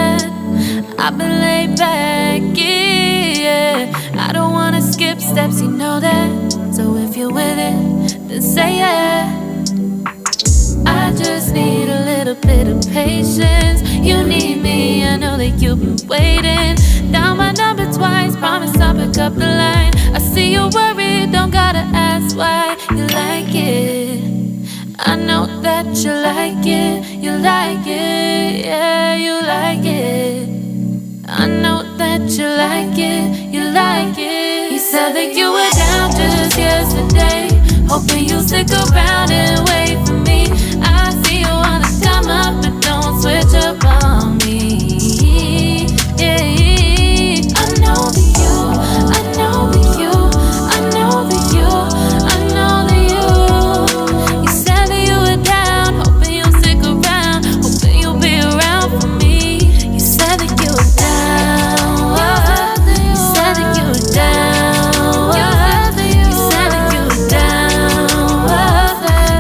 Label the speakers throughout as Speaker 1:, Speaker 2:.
Speaker 1: that I've been laid back, yeah. I don't wanna skip steps, you know that. So if you're with it, then say yeah. I just need a little bit of patience. You need me, I know that you've been waiting. Down my number twice, promise I'll pick up the line. I see you worried, don't gotta ask why. You like it, I know that you like it. You like it, yeah, you like it. I know that you like it, you like it. You said that you were down just yesterday, hoping you'll stick around and wait for me. I see you wanna come up, but don't switch up on me. Yeah, I know that you, I know that you, I know that you, I know that you. You said that you were down, hoping you'll stick around, hoping you'll be around for me. You said that you were down, you said that you were down, you said that you were down,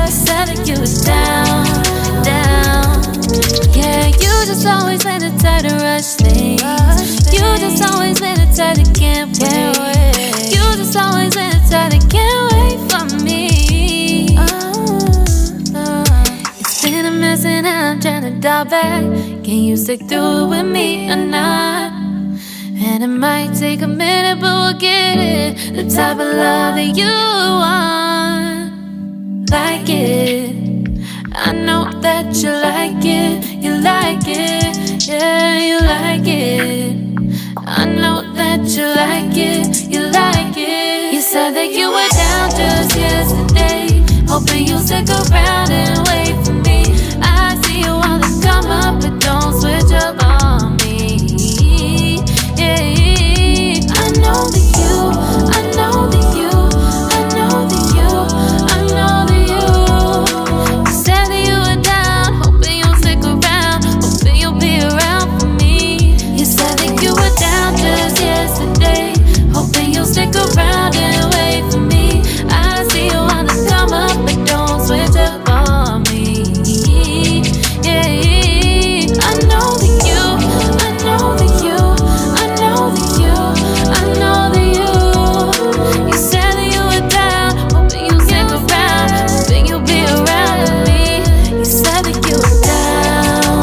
Speaker 1: you said that you were down, down. Yeah, you just always been the type to rush things. You just always been the type that can't wait. You just always been the type that can't wait for me. It's been a mess and I'm trying to dial back. Can you stick through it with me or not? And it might take a minute, but we'll get it. The type of love that you want, like it. I know that you like it, you like it, yeah, you like it. I know that you like it, you like it. You said that you were down just yesterday, hoping you'll stick around and wait for me. I see you wanna come up, but don't switch up on me. Yeah, I know that you, I know that you, I know that you, I know that you. You said that you were down, hoping you'll stick around, hoping you'll be around for me. You said that you were down just yesterday, hoping you'll stick around and wait for me. I see you wanna come up, but don't switch up on me. Yeah, I know that you, I know that you, I know that you, I know that you. You said that you were down, hoping you'll stick around, hoping you'll be around with me. You said that you were down,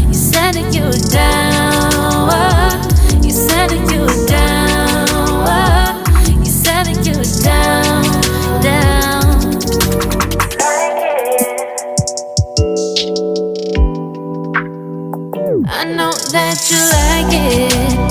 Speaker 1: you said that you were down, you said that you were down, you said that you were down, down. I know that you like it.